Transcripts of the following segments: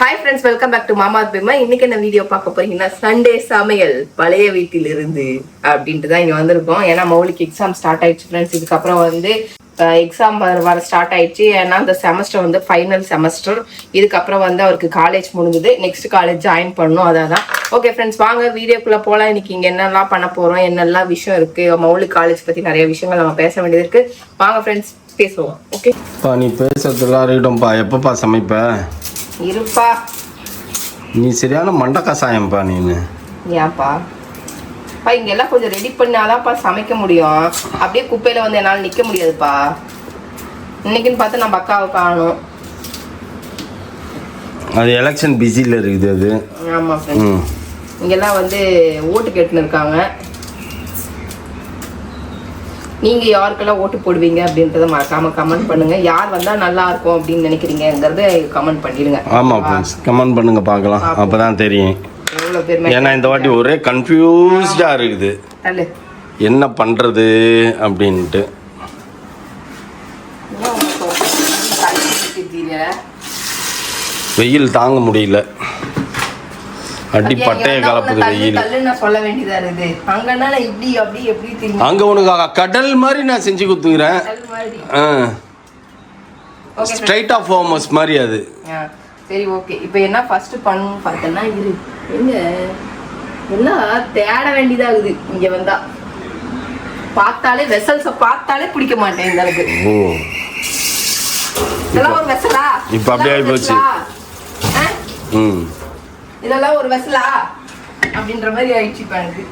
Hi friends, welcome back to மாமா பெம்மா. இன்னைக்கு என்ன வீடியோ பார்க்க போறீங்கன்னா, சண்டே சமையல் பழைய வீட்டிலிருந்து அப்படின்ட்டு தான் இங்கே வந்திருக்கோம். ஏன்னா மௌலிக்கு எக்ஸாம் ஸ்டார்ட் ஆயிடுச்சு ஃப்ரெண்ட்ஸ். இதுக்கப்புறம் வந்து எக்ஸாம் வர ஸ்டார்ட் ஆயிடுச்சு. ஏன்னா இந்த செமஸ்டர் வந்து ஃபைனல் செமஸ்டர். இதுக்கப்புறம் வந்து அவருக்கு காலேஜ் முடிஞ்சுது. நெக்ஸ்ட் காலேஜ் ஜாயின் பண்ணணும். அதான் ஓகே ஃப்ரெண்ட்ஸ், வாங்க வீடியோக்குள்ளே போகலாம். இன்னைக்கு இங்கே என்னெல்லாம் பண்ண போகிறோம், என்னெல்லாம் விஷயம் இருக்குது, மௌலிக் காலேஜ் பற்றி நிறைய விஷயங்கள் நம்ம பேச வேண்டியது இருக்குது. வாங்க ஃப்ரெண்ட்ஸ் பேசுவோம். ஓகே நீ பேசுறதுலாம் இருக்கட்டும்ப்பா. எப்பப்பா சமைப்ப? இருப்பா, நீ சரியான மண்ட கசாயம்ப்பா நீனு. ஏன்ப்பா இங்கெல்லாம் கொஞ்சம் ரெடி பண்ணாதான்ப்பா சமைக்க முடியும். அப்படியே குப்பையில வந்து என்னால் நிக்க முடியாதுப்பா. இன்னைக்குன்னு பார்த்து நம்ம அக்காவை காணும். அது எலெக்ஷன் பிஸியில் இருக்குது அது. ஆமா ஃப்ரெண்ட்ஸ், இங்கெல்லாம் வந்து ஓட்டு கேட்டுன்னு இருக்காங்க. நீங்க யாருக்கெல்லாம் ஓட்டு போடுவீங்க அப்படின்றத மறக்காம கமெண்ட் பண்ணுங்க. யார் வந்தா நல்லா இருக்கும் அப்படின்னு நினைக்கிறீங்கிறத கமெண்ட் பண்ணிடுங்க. ஆமா ஃப்ரெண்ட்ஸ், கமெண்ட் பண்ணுங்க பார்க்கலாம். அப்பதான் தெரியும். எவ்வளவு பேர் ஏன்னா இந்த வாட்டி ஒரே கன்ஃபியூஸ்டா இருக்குது, அல்ல என்ன பண்றது அப்படின்ட்டு. வெயில் தாங்க முடியல, அடி பட்டைய கலப்புது வெயில். சொல்ல வேண்டியதா இருக்கு. அங்கன்னா இப்படி அப்படி எப்படி தெரியும், அங்க உனக்கு கடல் மாதிரி நான் செஞ்சு கொடுத்துக்கிறேன். ஸ்ட்ரைட் ஆஃப் ஹோமஸ் மாதிரி அது. சரி ஓகே, இப்போ என்ன ஃபர்ஸ்ட் பண்ணணும் பார்த்தேன்னா, இரு எங்க எல்லாம் தேட வேண்டியதாகுது. இங்க வந்தா பார்த்தாலே வெசல்ஸை பார்த்தாலே பிடிக்க மாட்டேன் இந்த அளவுக்கு. இதெல்லாம் ஒரு வெசலா? இப்போ அப்படியே ஆகி போச்சு. இதெல்லாம் ஒரு வெசலா அப்படின்ற மாதிரி ஆயிடுச்சு. இப்போ எனக்கு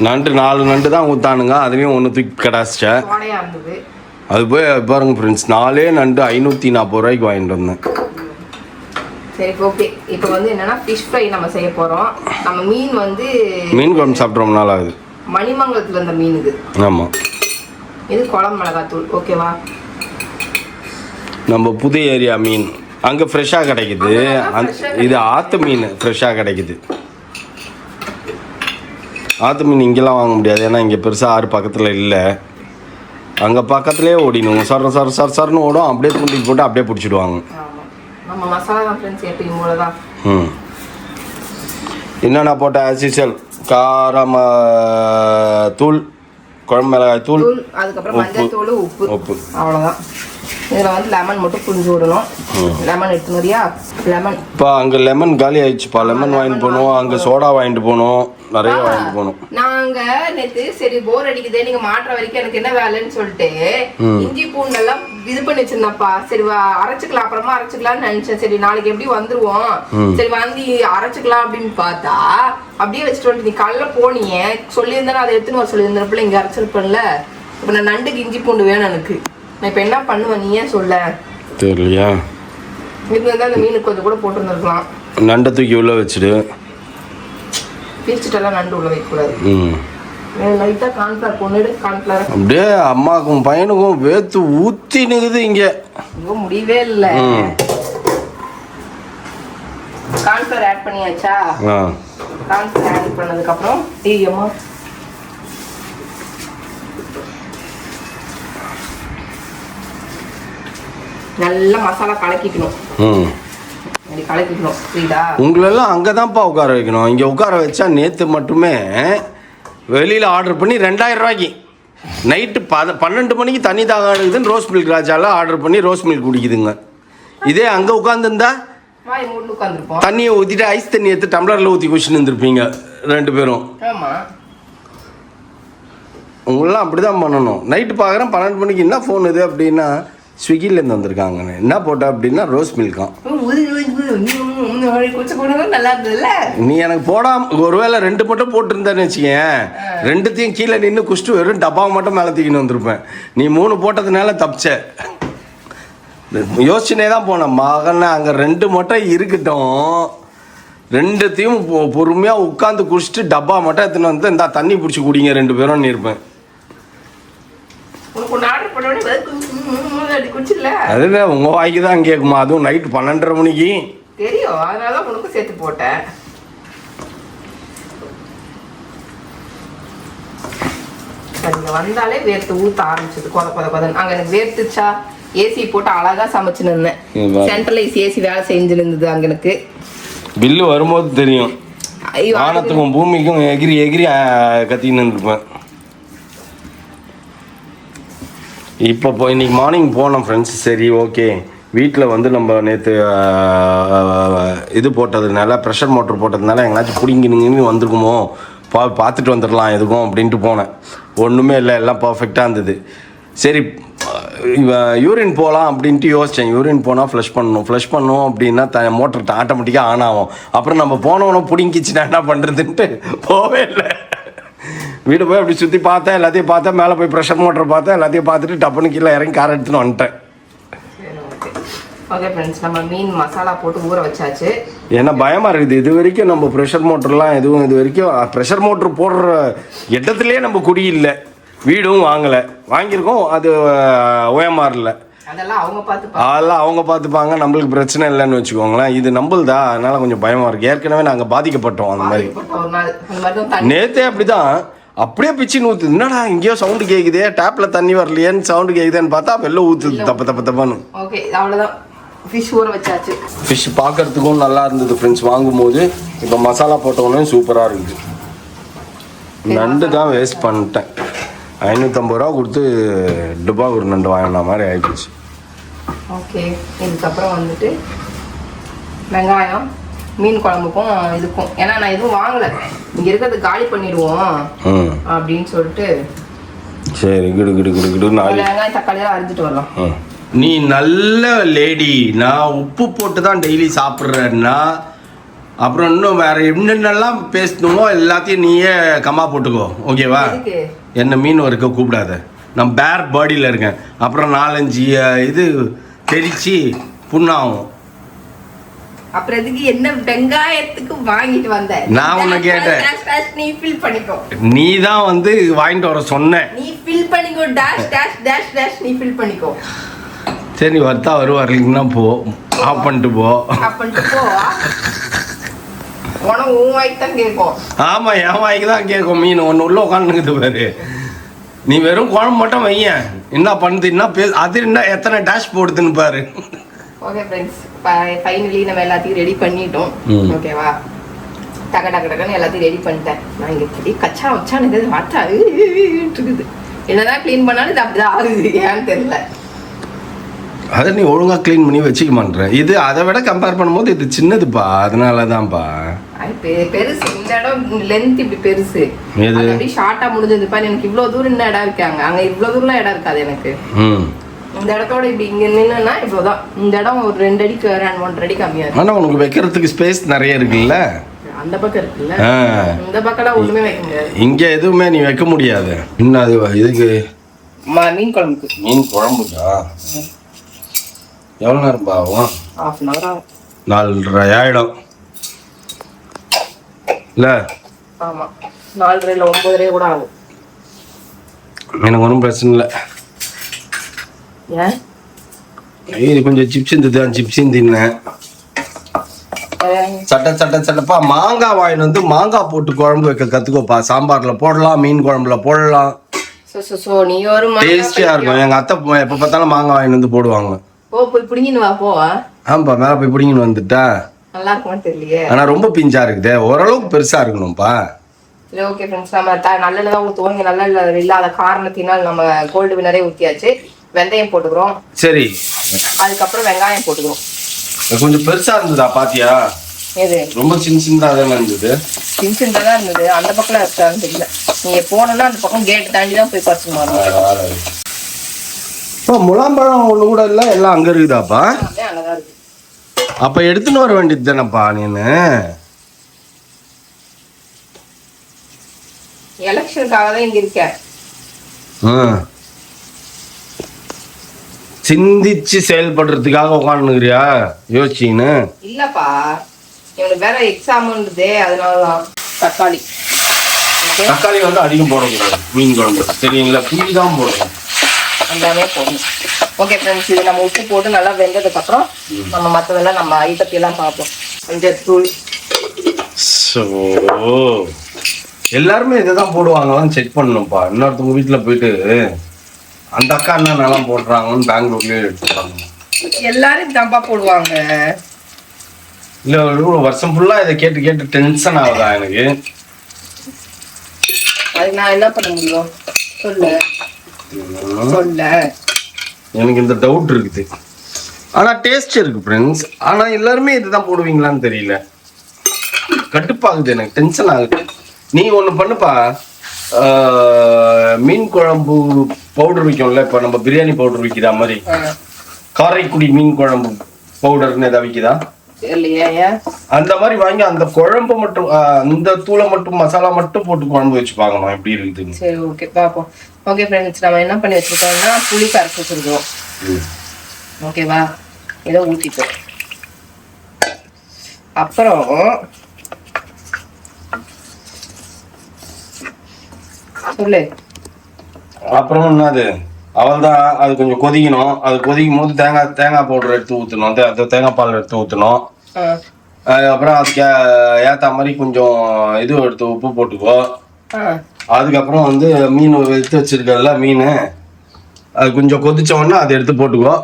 நண்டு 4 நண்டு தான் ஊத்தானுங்க, அதுலேயும் ஒன்று தூக்கி கடாச்சிச்சா. சோடையா இருந்தது அது. போய் பாருங்க ஃப்ரெண்ட்ஸ், 4 நண்டு 540 ரூபாய்க்கு வாங்கிட்டு வந்தேன். சரி ஓகே, இப்போ வந்து என்னன்னா ஃபிஷ் ஃப்ரை நம்ம செய்ய போறோம். நம்ம மீன் வந்து மீன் குழம்பு சாப்பிட்டு ரொம்ப நாள் ஆகுது. மணிமங்கலத்துல இருந்த மீன் இது. ஆமா, இது குழம்பு மிளகாத்தூள். ஓகேவா? நம்ம புது ஏரியா மீன் அங்கே ஃப்ரெஷ்ஷாக கிடைக்குது. இது ஆற்று மீன் ஃப்ரெஷ்ஷாக கிடைக்குது. ஆற்று மீன் இங்கெல்லாம் வாங்க முடியாது, ஏன்னா இங்கே பெருசாக ஆறு பக்கத்தில் இல்லை. அங்கே பக்கத்துலேயே ஓடினுங்க, சர சர சர சரன்னு ஓடும். அப்படியே தூண்டில் போட்டு அப்படியே பிடிச்சிடுவாங்க. நம்ம மசாலா தான் ஃப்ரெண்ட்ஸ் எப்பயும் போல தான். என்னென்ன போட்டேன்? ஆசிசல் காரம் தூள், குழம்பு மிளகாய் தூள், அதுக்கப்புறம் மஞ்சள் தூள், உப்பு, அவ்வளோதான். இதில் வந்து லெமன் மட்டும் புரிஞ்சு விடணும். லெமன் எடுத்து வரியா? லெமன் இப்போ அங்கே லெமன் காலி ஆயிடுச்சுப்பா. லெமன் வாங்கிட்டு போகணும், அங்கே சோடா வாங்கிட்டு போகணும், நிறைய வாங்கிட்டு போகணும். நாங்கள் நேற்று சரி போர் அடிக்குது, நீங்கள் மாட்டுற வரைக்கும் எனக்கு என்ன வேலைன்னு சொல்லிட்டு இஞ்சி பூண்டெல்லாம் இது பண்ணி வச்சிருந்தப்பா. சரி அரைச்சிக்கலாம், அப்புறமா அரைச்சிக்கலாம்னு நினைச்சேன். சரி நாளைக்கு எப்படி வந்துருவோம், சரி வந்து அரைச்சிக்கலாம் அப்படின்னு பார்த்தா அப்படியே வச்சுட்டு வந்துட்டு நீ காலைல போனீங்க. சொல்லியிருந்தேன், அதை எடுத்துன்னு வர சொல்லியிருந்தப்பல இங்கே அரைச்சிருப்பேன்ல. இப்போ நான் நண்டுக்கு இஞ்சி பூண்டு வேணும் எனக்கு. நான் இப்போ என்ன பண்ணுவேன் நீ ஏன் சொல்ல தெரியலையா? இருந்தால் அந்த மீனுக்கு கொஞ்சம் கூட போட்டுருந்துருக்கலாம். நண்டை தூக்கி உள்ள வச்சுடு. பிரிச்சுட்டெல்லாம் நண்டு உள்ள வைக்கக்கூடாது. லைட்டாக கார்ன்ஃப்ளவர் பொண்ணுடு. கார்ன்ஃப்ளவர் அப்படியே அம்மாவுக்கும் பையனுக்கும் வேத்து ஊற்றி நிற்குது இங்கே. இங்கே முடியவே இல்லை. கார்ன்ஃப்ளவர் ஆட் பண்ணியாச்சா? கார்ன்ஃப்ளவர் ஆட் பண்ணதுக்கப்புறம் அம்மா நல்லா மசாலா கலக்கிக்கணும். கலக்கிக்கணும், புரியுதா? உங்களெல்லாம் அங்கே தான்ப்பா உட்கார வைக்கணும். இங்கே உட்கார வச்சா நேற்று மட்டுமே வெளியில் ஆர்டர் பண்ணி 2000 ரூபாய்க்கு நைட்டு 12 மணிக்கு தண்ணி தாக எடுக்குதுன்னு ரோஸ் மில்க் ராஜாவில் ஆர்டர் பண்ணி ரோஸ் மில்க் குடிக்குதுங்க. இதே அங்கே உட்காந்துருந்தா தண்ணியை ஊற்றிட்டு ஐஸ் தண்ணி எடுத்து டம்ளரில் ஊற்றி குடிச்சுன்னு இருந்திருப்பீங்க 2 பேரும். உங்களெலாம் அப்படி தான் பண்ணணும். நைட்டு பார்க்குறேன் 12 மணிக்கு என்ன ஃபோன் இது அப்படின்னா ஸ்விக்கிலேருந்து வந்திருக்காங்க. என்ன போட்ட அப்படின்னா ரோஸ் மில்காம். நீ எனக்கு போடாம ஒருவேளை 2 மட்டும் போட்டிருந்தேன்னு வச்சுக்கேன், 2த்தையும் கீழே நின்று குஷ்டு வெறும் டப்பாவை மட்டும் மேலே தூக்கின்னு வந்திருப்பேன். நீ 3 போட்டதுனால தப்பிச்ச. யோசிச்சுனே தான் போனேன், மகனை அங்கே 2 மட்டும் இருக்கட்டும், 2த்தையும் பொறுமையாக உட்காந்து குடிச்சிட்டு டப்பா மட்டும் எடுத்துன்னு வந்து இந்த தண்ணி பிடிச்சி குடிங்க 2 பேரும் இருப்பேன். அதுதான் உங்க வாய்க்கு தான் கேட்குமா? அதுவும் நைட்டு 12:30 மணிக்கு தெரியும். அதனால உனக்கு சேர்த்து போட்டேன். வந்தாலே வேர்த்து ஊத்த ஆரம்பிச்சது. கொத கொத கொதன். அங்க எனக்கு வேர்த்துச்சா ஏசி போட்டு அழகா சமைச்சுன்னு இருந்தேன். சென்ட்ரலைஸ் ஏசி வேலை செஞ்சுன்னு இருந்தது அங்க எனக்கு. பில்லு வரும்போது தெரியும். வானத்துக்கும் பூமிக்கும் எகிரி எகிரி கத்தின்னு இருப்பேன். இப்போ இன்னைக்கு மார்னிங் போனோம் ஃப்ரெண்ட்ஸ். சரி ஓகே, வீட்டில் வந்து நம்ம நேற்று இது போட்டதுனால, ப்ரெஷர் மோட்டர் போட்டதுனால எங்கேனாச்சும் பிடிங்கினுங்கன்னு வந்துருக்குமோ பார்த்துட்டு வந்துடலாம் எதுக்கும் அப்படின்ட்டு போனேன். ஒன்றுமே இல்லை, எல்லாம் பர்ஃபெக்டாக இருந்தது. சரி யூரின் போகலாம் அப்படின்ட்டு யோசித்தேன். யூரின் போனால் ஃப்ளஷ் பண்ணணும் அப்படின்னா மோட்டர் ஆட்டோமேட்டிக்காக ஆன் ஆகும். அப்புறம் நம்ம போனவனும் பிடிங்கிச்சுன்னா என்ன பண்ணுறதுன்ட்டு போவே இல்லை. வீடு போய் அப்படி சுற்றி பார்த்தேன், எல்லாத்தையும் பார்த்தேன், மேலே போய் ப்ரெஷர் மோட்டர் பார்த்தேன், எல்லாத்தையும் பார்த்துட்டு டப்புன்னு கீழே இறங்கி கார் எடுத்துன்னு வந்துட்டேன். ஓகே ஃப்ரெண்ட்ஸ், நம்ம மீன் மசாலா போட்டு ஊற வச்சாச்சு. ஏன்னா பயமாக இருக்குது. இது வரைக்கும் நம்ம ப்ரெஷர் மோட்டர்லாம் எதுவும் இது வரைக்கும் ப்ரெஷர் மோட்ரு போடுற இடத்துலையே நம்ம குடியில்லை, வீடும் வாங்கியிருக்கோம். அது ஓஎம்ஆரில் அதெல்லாம் அவங்க பார்த்துப்பாங்க, நம்மளுக்கு பிரச்சனை இல்லைன்னு வச்சுக்கோங்களேன். இது நம்மள்தா, அதனால கொஞ்சம் பயமாக இருக்குது. ஏற்கனவே நாங்கள் பாதிக்கப்பட்டோம் அந்த மாதிரி. நேற்றே அப்படிதான், அப்படியே பிச்சு ஊற்றுது. என்னடா இங்கேயோ சவுண்டு கேட்குதே, டேப்பில் தண்ணி வரலையேன்னு சவுண்டு கேட்குதேன்னு பார்த்தா வெளில ஊற்றுது தப்பான்னு. ஓகே, அவ்வளோதான். ஃபிஷ் ஊற வச்சாச்சு. ஃபிஷ் பார்க்கறதுக்கும் நல்லா இருந்தது ஃப்ரெண்ட்ஸ். வாங்கும்போது இப்போ மசாலா போட்டோன்னே சூப்பராக இருக்குது. நண்டு தான் வேஸ்ட் பண்ணிட்டேன். 550 ரூபா கொடுத்து டுபா ஒரு நண்டு வாங்கின மாதிரி ஆகிடுச்சு. ஓகே, இதுக்கப்புறம் வந்துட்டு வெங்காயம் மீன் குழம்புக்கும் இதுக்கும், ஏன்னா நான் எதுவும் வாங்கலை, இங்கே இருக்கிறது காலி பண்ணிடுவோம் அப்படின்னு சொல்லிட்டு. சரி, வெங்காயம் தக்காளியெல்லாம் அரைஞ்சிட்டு வரலாம். நீ நல்ல லேடி. நான் உப்பு போட்டு தான் டெய்லி சாப்பிட்றேன்னா அப்புறம் இன்னும் வேற என்னென்னலாம் பேசணுமோ எல்லாத்தையும் நீயே கம்மா போட்டுக்கோ, ஓகேவா? என்ன மீன் வரைக்க கூப்பிடாத, நான் பேர் பாடியில் இருக்கேன். அப்புறம் 4-5 இது தெரிச்சு புண்ணாகும். அப்புறம் எதுக்கு என்ன வெங்காயத்துக்கு வாங்கிட்டு வந்த? நான் உன்னை கேட்டேன், நீ ஃபில் பண்ணிக்கோ. நீ தான் வந்து வாங்கிட்டு வர சொன்ன. நீ ஃபில் பண்ணிக்கோ, டாஷ் டாஷ் டாஷ் டாஷ் நீ ஃபில் பண்ணிக்கோ. சரி, நீ வருவாருன்னா போ, ஆஃப் பண்ணிட்டு போ. உனக்கு உன் வாய்க்கு தான் கேட்கும். ஆமா, என் வாய்க்கு தான் கேட்கும். மீன் ஒன்று உள்ள உட்காந்துக்குது பாரு. நீ வெறும் குழம்பு மட்டும் வையன், என்ன பண்ணுது, என்ன அது என்ன எத்தனை டேஷ் போடுதுன்னு பாரு. ஓகே ஃப்ரெண்ட்ஸ், ஃபைனலி நம்ம எல்லாத்தையும் ரெடி பண்ணிட்டோம். ஓகேவா? டக்குன்னு எல்லாத்தையும் ரெடி பண்ணிட்டேன். நான் இங்கே பெரிய கச்சா வச்சான்னு எதாவது வாட்டா இருக்குது. என்னதான் க்ளீன் பண்ணாலும் இது அப்படிதான் ஆகுது, ஏன்னு தெரியல. அதை நீ ஒழுங்கா க்ளீன் பண்ணி வச்சுக்க மாட்டேற. இது அதை விட கம்பேர் பண்ணும்போது இது சின்னதுப்பா, அதனால தான்ப்பா. பெருசு இந்த இடம், லென்த் இப்படி பெருசு, அப்படி ஷார்ட்டா முடிஞ்சதுப்பா. எனக்கு இவ்வளவு தூரம் இன்னும் இடம் இருக்காங்க, அங்க இவ்வளவு தூரம் இடம் இருக்காது எனக்கு. இந்த இடத்தோட இப்படி இங்க நின்னா இவ்வளவுதான். இந்த இடம் ஒரு 2 அடிக்கு 1.5 அடி கம்மியா இருக்கு. ஆனா உனக்கு வைக்கிறதுக்கு ஸ்பேஸ் நிறைய இருக்குல்ல. அந்த பக்கம் இருக்குல்ல, இந்த பக்கம் ஒண்ணுமே வைக்க முடியாது. இங்க எதுவுமே நீ வைக்க முடியாது. இன்னும் அது இதுக்கு மீன் குழம்புக்கு. மீன் குழம்புக்கா எவ்வளோ நேரம் ஆகும்? 1/2 hour ஆகும். 4:30 ஆயிடும் இல்ல? ஆமா, 4:30 இல்ல 9:30 கூட ஆகும். எனக்கு ஒன்றும் பிரச்சனை இல்லை. ஏன்? இது கொஞ்சம் சிப்ஸ் இருந்தது, சிப்ஸும் தின்னேன். சட்டப்பா மாங்காய் வாங்கிட்டு வந்து மாங்காய் போட்டு குழம்பு வைக்க கற்றுக்கோப்பா. சாம்பாரில் போடலாம், மீன் குழம்புல போடலாம், டேஸ்டியாக இருக்கும். எங்கள் அத்தை எப்போ பார்த்தாலும் மாங்காய் வாங்கிட்டு வந்து போடுவாங்க. போய் பிடிங்கின்னு வா. போவா? ஆமாப்பா, மேலே போய் பிடிங்கின்னு வந்துட்டா நல்லா இருக்குமான்னு தெரியலையே. ஆனால் ரொம்ப பிஞ்சா இருக்குதே, ஓரளவுக்கு பெருசாக இருக்கணும்ப்பா. சரி, ஓகே ஃப்ரெண்ட்ஸ், நம்ம நல்லெண்ணெய் தான் ஊற்றுவோம். நல்லெண்ணெய் இல்லாத காரணத்தினால் நம்ம கோல்டு வினரே ஊற்றியாச்சு. வெந்தயம் போட்டுக்கிறோம். சரி, அதுக்கப்புறம் வெங்காயம் போட்டுக்கிறோம். கொஞ்சம் பெருசா இருந்ததா பாத்தியா? எது? ரொம்ப சின்னதாக இருந்தது. சின்னதாக தான் இருந்தது. அந்த பக்கம் இருக்கான்னு தெரியல. நீங்க போனோம்னா அந்த பக்கம் கேட் தாண்டி தான் போய் பறிச்சு வரணும். இப்போ முலாம்பழம் ஒண்ணு கூட இல்லை, எல்லாம் அங்க இருக்குதாப்பா? அங்கதான் இருக்கு. அப்ப எடுத்துன்னு வர வேண்டியது தானப்பா நீனு? எலெக்ஷனுக்காக தான் இங்க இருக்கேன். சிந்திச்சு செயல்படுறதுக்காக உட்காந்துக்கிறியா யோசிச்சின்னு? இல்லப்பா, இவனுக்கு வேற எக்ஸாம் இருந்ததே, அதனாலதான். தக்காளி வந்து அதிகம் போடக்கூடாது மீன் குழம்பு, சரிங்களா? புளி தான் போடணும், எல்லாமே போடணும். ஓகே ஃப்ரெண்ட்ஸ், இது நம்ம உப்பு போட்டு நல்லா வெந்ததுக்கு அப்புறம் நம்ம மற்றதெல்லாம் நம்ம ஐட்டத்தையெல்லாம் பார்ப்போம். மஞ்சத்தூள். எல்லாருமே இதை தான் போடுவாங்களான்னு செக் பண்ணணும்ப்பா. இன்னொருத்தவங்க வீட்டில் போயிட்டு அந்த அக்கா என்ன நல்லா போடுறாங்கன்னு பெங்களூர்லேயே எல்லாரும் இதான்பா போடுவாங்க. இல்ல ஒரு வருஷம் ஃபுல்லா இதை கேட்டு கேட்டு டென்ஷன் ஆகுதா எனக்கு. அதுக்கு நான் என்ன பண்ண முடியும் சொல்ல சொல்ல. எனக்கு இந்த டவுட் இருக்குது. ஆனா டேஸ்ட் இருக்கு ஃப்ரெண்ட்ஸ். ஆனா எல்லாருமே இதுதான் போடுவீங்களான்னு தெரியல. கட்டுப்பாகுது, எனக்கு டென்ஷன் ஆகுது. நீ ஒண்ணு பண்ணுப்பா, மீன் குழம்பு பவுடர் விற்கும்ல, இப்ப நம்ம பிரியாணி பவுடர் விற்கிற மாதிரி காரைக்குடி மீன் குழம்பு பவுடர்னு ஏதாவது விற்கிதா? அந்த மாதிரி வாங்கி அந்த குழம்பு மட்டும், அந்த தூளை மட்டும் மசாலா மட்டும் போட்டு குழம்பு வச்சு பார்க்கணும் எப்படி இருக்குது. சரி, ஓகே பாப்போம். ஓகே ஃப்ரெண்ட்ஸ், நம்ம என்ன பண்ணி வச்சிருக்கோம்னா புளி கரைச்சி வச்சிருக்கோம். ஓகேவா, இதை ஊற்றிப்போம். அப்புறம் சொல்லு. அப்புறம் என்னது, அவள்தான் அது கொஞ்சம் கொதிக்கணும். அது கொதிக்கும் போது தேங்காய் பவுடர் எடுத்து ஊற்றணும், தேங்காய் பால் எடுத்து ஊற்றணும். அதுக்கப்புறம் அதுக்கு ஏற்ற மாதிரி கொஞ்சம் இது எடுத்து உப்பு போட்டுக்கோ. அதுக்கப்புறம் வந்து மீன் எடுத்து வச்சிருக்கல மீன், அது கொஞ்சம் கொதிச்ச உடனே அதை எடுத்து போட்டுக்கோ.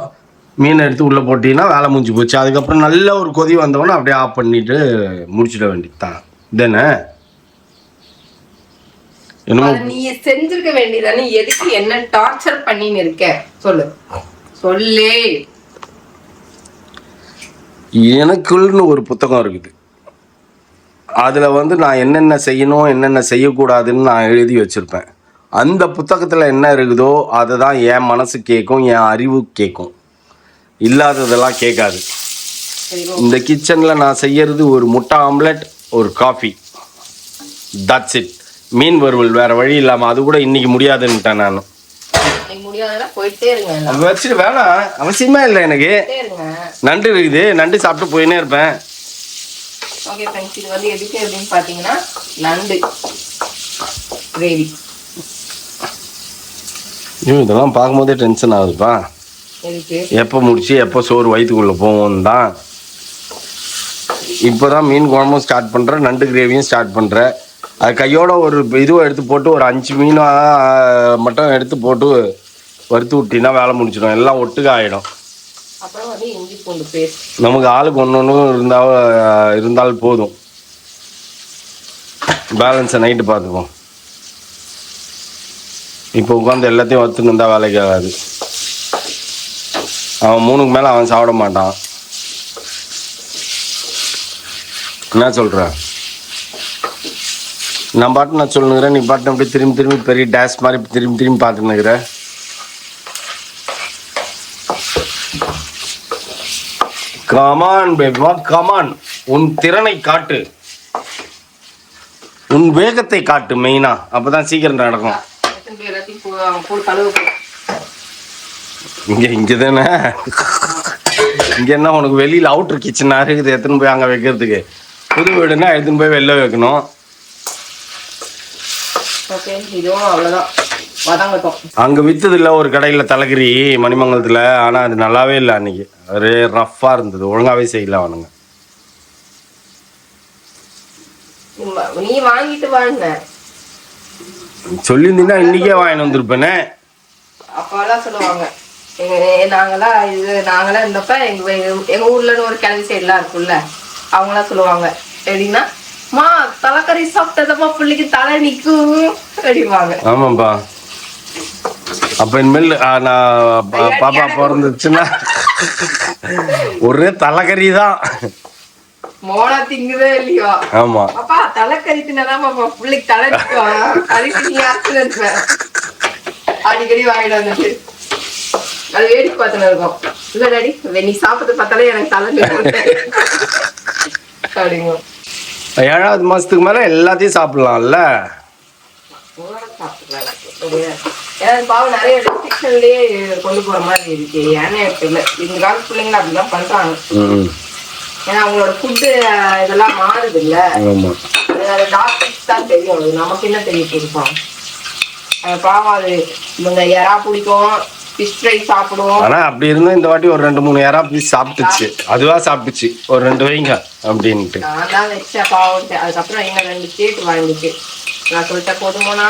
மீனை எடுத்து உள்ளே போட்டீங்கன்னா வேலை முடிஞ்சு போச்சு. அதுக்கப்புறம் நல்ல ஒரு கொதி வந்தவொடனே அப்படியே ஆஃப் பண்ணிட்டு முடிச்சிட வேண்டியது தான். தானே? நீ செஞ்சிருக்க வேண்டியதானே, எதுக்கு என்ன டார்ச்சர் பண்ணின்னு இருக்க? சொல்லு சொல்லு. எனக்குள்னு ஒரு புத்தகம் இருக்குது. அதில் வந்து நான் என்னென்ன செய்யணும் என்னென்ன செய்யக்கூடாதுன்னு நான் எழுதி வச்சுருப்பேன். அந்த புத்தகத்தில் என்ன இருக்குதோ அதை தான் என் மனசு கேட்கும், என் அறிவு கேட்கும். இல்லாததெல்லாம் கேட்காது. இந்த கிச்சனில் நான் செய்யறது ஒரு முட்டை ஆம்லெட், ஒரு காஃபி, தட்ஸ் இட். மீன் வறுவல் வேற வழி இல்லாமல், அது கூட இன்னைக்கு முடியாதுன்னுட்டேன் நான். வச்சுட்டு வேணாம், அவசியமே இல்லை எனக்கு. நண்டு இருக்குது, நண்டு சாப்பிட்டு போயினே இருப்பேன். ஓகே ஃப்ரெண்ட்ஸ், இது வந்து எதுக்கு அப்படின்னு பார்த்தீங்கன்னா நண்டு கிரேவி. இதெல்லாம் பார்க்கும்போதே டென்ஷன் ஆகுதுப்பா. எப்போ முடிச்சு எப்போ சோறு வயிற்றுக்குள்ளே போவோம் தான். இப்போ தான் மீன் குழம்பும் ஸ்டார்ட் பண்ணுறேன், நண்டு கிரேவியும் ஸ்டார்ட் பண்ணுறேன். அது கையோட ஒரு இதுவும் எடுத்து போட்டு ஒரு 5 மீனாக மட்டும் எடுத்து போட்டு வறுத்து விட்டினா வேலை முடிச்சிடும், எல்லாம் ஒட்டுக்க ஆகிடும். அப்புறம் வந்து இஞ்சி பூண்டு பேஸ்ட் நமக்கு ஆளுக்கு ஒன்று இருந்தால் போதும். பேலன்ஸை நைட்டு பார்த்துப்போம். இப்போ உட்காந்து எல்லாத்தையும் வறுத்துன்னு இருந்தால் வேலைக்கு ஆகாது. அவன் 3க்கு மேலே அவன் சாப்பிட மாட்டான். என்ன சொல்கிற? நான் பாட்டு நான் சொல்லுங்கிறேன், நீ பாட்டு அப்படியே திரும்பி திரும்பி பெரிய டேஷ் மாதிரி திரும்பி திரும்பி பார்த்துன்னுக்கிற. Come on baby, come on. உன் திறனை காட்டு, உன் வேகத்தை காட்டு மெயினா, அப்பதான் சீக்கிரம் நடக்கும். இங்க தானே, இங்க என்ன உனக்கு வெளியில அவுட்டர் கிச்சனா இருக்குது, எடுத்துன்னு போய் அங்க வைக்கிறதுக்கு. புது வீடுன்னா எடுத்துன்னு போய் வெளில வைக்கணும். அங்க வித்தது இல்ல ஒரு கடையில தலைக்கறி மணிமங்கலத்துல, ஆனா அது நல்லாவே இல்லை. அன்னைக்கு ஒரே ரஃப்பா இருந்தது, ஒழுங்காவே செய்யல அவனுங்க. நீ வாங்கிட்டு வாங்க சொல்லியிருந்தீங்கன்னா இன்னைக்கே வாங்கிட்டு வந்திருப்பேனே. அப்பெல்லாம் சொல்லுவாங்க, நாங்களாம் இருந்தப்ப எங்க ஊர்லன்னு ஒரு கிழவி சைடுலாம் இருக்குல்ல, அவங்களாம் சொல்லுவாங்க எப்படின்னா, மா தலைக்கறி சாப்பிட்டதமா பிள்ளைக்கு தலை நிக்கும் அப்படிவாங்க. ஆமாப்பா. அப்ப இனிமேல் நான் பாப்பா பிறந்துச்சுன்னா ஒரே தலைக்கறி தான். மோனா திங்குதே இல்லையோ. ஆமா அப்பா தலைக்கறி தின்னதான் பாப்பா பிள்ளைக்கு தலை நிக்கும். அடிக்கடி வாங்கிட்டு வந்துட்டு அது வேடிக்கை பார்த்துன்னு இருக்கும். இல்ல டாடி, நீ சாப்பிட்டு பார்த்தாலே எனக்கு தலை அப்படிங்க. 7வது மாசத்துக்கு மேல எல்லாத்தையும் சாப்பிடலாம்ல. பாவம் நிறைய ரெஸ்ட்ரிக்ஷன்லயே கொண்டு போற மாதிரி இருக்கு. ஏன்னா இந்த காலத்து பிள்ளைங்க அப்படிதான் பண்றாங்க. ஏன்னா அவங்களோட ஃபுட்டு இதெல்லாம் மாறுது இல்ல, டாக்டர்ஸ் தான் தெரியும், நமக்கு என்ன தெரிய கொடுப்போம். பாவம் அது இவங்க எறா பிடிக்கும், ஃபிஷ் ஃப்ரை சாப்பிடுவோம். ஆனா அப்படி இருந்தா இந்த வாட்டி ஒரு 2-3 எறா பீஸ் சாப்பிட்டுச்சு, அதுவா சாப்பிட்டுச்சு. ஒரு 2 வைங்க அப்படின்ட்டு நான் தான் வச்சேன் பாவம். அதுக்கப்புறம் எங்க 2 கேட்டு வாங்கிட்டு நான் சொல்லிட்டேன், போதுமோனா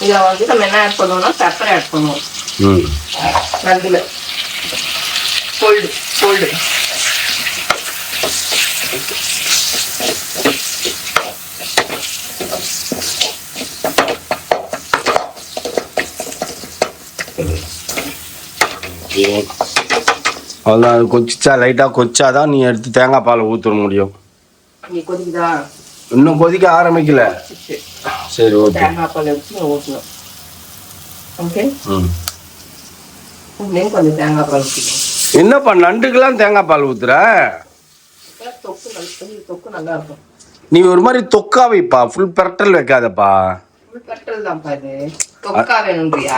இதில் வந்து நம்ம என்ன ஆட் பண்ணுவோம்னா பெப்பர் ஆட் பண்ணுவோம். நண்டுல கோல்டு அவ்வளோதான். அது கொச்சிச்சா லைட்டாக கொச்சாதான் நீ எடுத்து தேங்காய் பாலை ஊற்ற முடியும். நீ கொதிக்குதா? இன்னும் கொதிக்க ஆரம்பிக்கல. சரி ஓகே. தேங்காய் பால் எடுத்து ஊற்றணும். ஓகே. கொஞ்சம் தேங்காய் பால் ஊற்றிக்கணும். என்னப்பா நண்டுக்கெல்லாம் தேங்காய் பால் ஊத்துற? தொக்கு நல்லா இருக்கும். நீ ஒரு மாதிரி தொக்கா வைப்பா, ஃபுல் பெரட்டல் வைக்காதப்பா. ஃபுல் பெரட்டல் தான்ப்பா இது. தொக்கா வேணும்ன்றியா?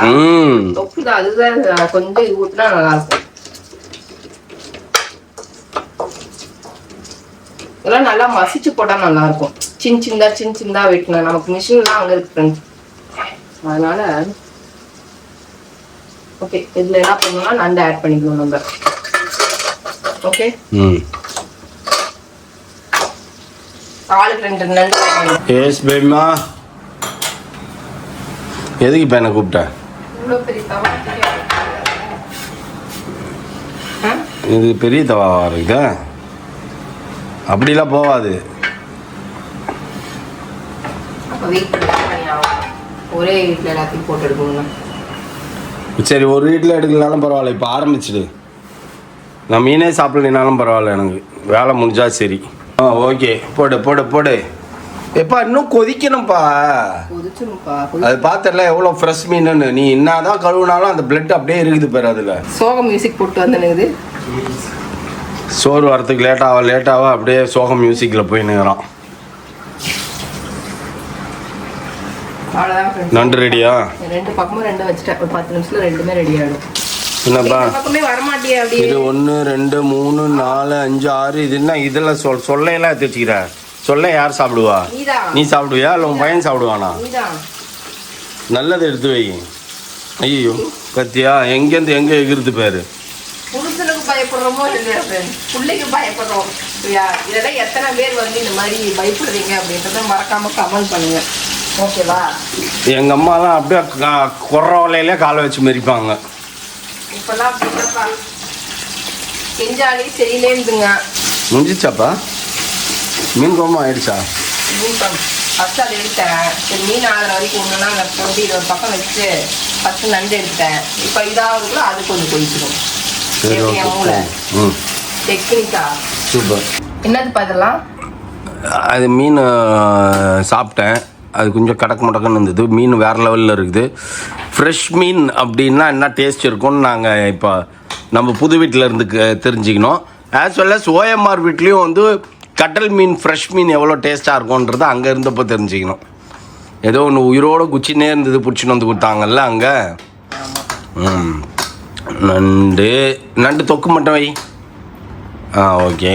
தொக்கு தான், அதுதான் கொஞ்சம் ஊற்றினா நல்லா இருக்கும். இதெல்லாம் நல்லா மசிச்சு போட்டா நல்லா இருக்கும். சின்ன சின்னதா வெட்டணும். நமக்கு மிஷின்லாம் அங்க இருக்கு ஃப்ரெண்ட்ஸ். அதனால ஓகே, இதுல என்ன பண்ணணும்னா நண்டு ஆட் பண்ணிக்கணும் நம்ம. ஓகே. ஆளுக்கு 2 நண்டு. எஸ் பேபிமா. எதுக்கு இப்போ என்ன கூப்பிட்ட? இவ்வளோ பெரிய தவா. இது பெரிய தவாவா இருக்குதா? அப்படிலாம் போகாது. ஒரே வீட்டில் எல்லாத்தையும் போட்டு எடுக்கணும். சரி, ஒரு வீட்டில் எடுக்கலனாலும் பரவாயில்ல. இப்போ ஆரம்பிச்சிடு. நான் மீனே சாப்பிடலினாலும் பரவாயில்ல, எனக்கு வேலை முடிஞ்சா சரி. ஓகே, போடு. எப்பா இன்னும் கொதிக்கணும்ப்பா. அது பார்த்தல எவ்வளோ ஃப்ரெஷ் மீனுன்னு. நீ என்னதான் கழுவுனாலும் அந்த பிளட் அப்படியே இருக்குது பேர். அதில் சோகம் மியூசிக் போட்டு வந்துனுக்குது. சோறு வரத்துக்கு லேட்டாக அப்படியே சோகம் மியூசிக்கில் போய் நிற்கிறான். நண்டு ரெடியா? 2 பக்கமும் 2 வச்சுட்டேன். ஒரு 10 நிமிஷத்துல 2மே ரெடி ஆகிடும். என்னப்பா பக்கமே வரமாட்டியா? அப்படி இது 1 2 3 4 5 6. இது என்ன இதெல்லாம் சொல்லையெல்லாம் எடுத்து வச்சுக்கிற? சொல்ல யார் சாப்பிடுவா? நீ சாப்பிடுவியா இல்லை உன் பையன் சாப்பிடுவானா? நல்லது எடுத்து வை. ஐயோ கத்தியா எங்கேருந்து எங்கே எகிருது பேர். புருஷனுக்கு பயப்படுறோமோ இல்லையா பிள்ளைக்கு பயப்படுறோம். இதெல்லாம் எத்தனை பேர் வந்து இந்த மாதிரி பயப்படுறீங்க அப்படின்றத மறக்காம கமெண்ட் பண்ணுங்க. ஓகேவா? எங்கள் அம்மாலாம் அப்படியே குறவலையிலே காலை வச்சு மெரிப்பாங்க. இப்பெல்லாம் அப்படின்னாப்பா செஞ்சாலே சரியில்லேந்துங்க. முடிஞ்சிச்சாப்பா? மீன் குழம்பு ஆயிடுச்சா? மீன் குழம்பு ஃபஸ்ட்டு அதை எடுத்தேன். சரி, மீன் ஆகிற வரைக்கும் ஒன்றுனா நான் போட்டு இதை ஒரு பக்கம் வச்சு ஃபஸ்ட்டு நண்டு எடுத்தேன். இப்போ இதாகிறதுக்குள்ள அது கொஞ்சம் கொதிச்சிடும். மூளை டெக்னிக்கா சூப்பர். என்னதுப்பா இதெல்லாம்? அது மீன் சாப்பிட்டேன். அது கொஞ்சம் கடக்கு முடக்குன்னு இருந்தது. மீன் வேறு லெவலில் இருக்குது. ஃப்ரெஷ் மீன் அப்படின்னா என்ன டேஸ்ட் இருக்கும்னு நாங்கள் இப்போ நம்ம புது வீட்டில் இருந்து தெரிஞ்சுக்கணும். ஆஸ் வெல் அஸ் ஓஎம்ஆர் வீட்லேயும் வந்து கடல் மீன் ஃப்ரெஷ் மீன் எவ்வளோ டேஸ்ட்டாக இருக்கும்ன்றதை அங்கே இருந்தப்போ தெரிஞ்சுக்கணும். ஏதோ ஒன்று உயிரோடு குச்சினே இருந்தது, பிடிச்சின்னு வந்து கொடுத்தாங்கல்ல அங்கே. நண்டு தொக்கு மட்டும் வை. ஓகே.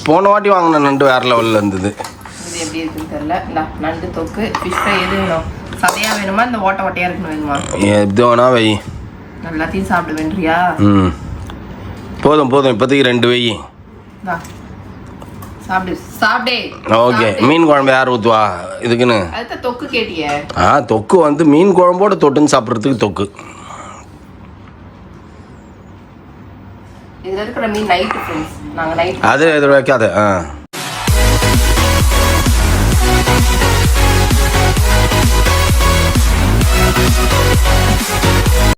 போன வாட்டி வாங்கின நண்டு வேறு லெவலில் இருந்தது. இது எப்படி இருக்குன்னு தெரியல. இந்த நண்டு தொக்கு ஃபிஷ் ஃப்ரை எது வேணும்? சதையாக வேணுமா இந்த ஓட்டையாக இருக்கணும் வேணுமா? எது வேணா வை. எல்லாத்தையும் சாப்பிட வேண்டியா? போதும் இப்போதைக்கு 2 வை. சாப்பிடு. ஓகே. மீன் குழம்பு யார் ஊற்றுவா இதுக்குன்னு? அதுதான் தொக்கு கேட்டியே. தொக்கு வந்து மீன் குழம்போட தொட்டுன்னு சாப்பிட்றதுக்கு தொக்கு. இதில் இருக்கிற மீன் நைட்டு ஃப்ரெண்ட்ஸ். நாங்கள் நைட் அது எது வைக்காத.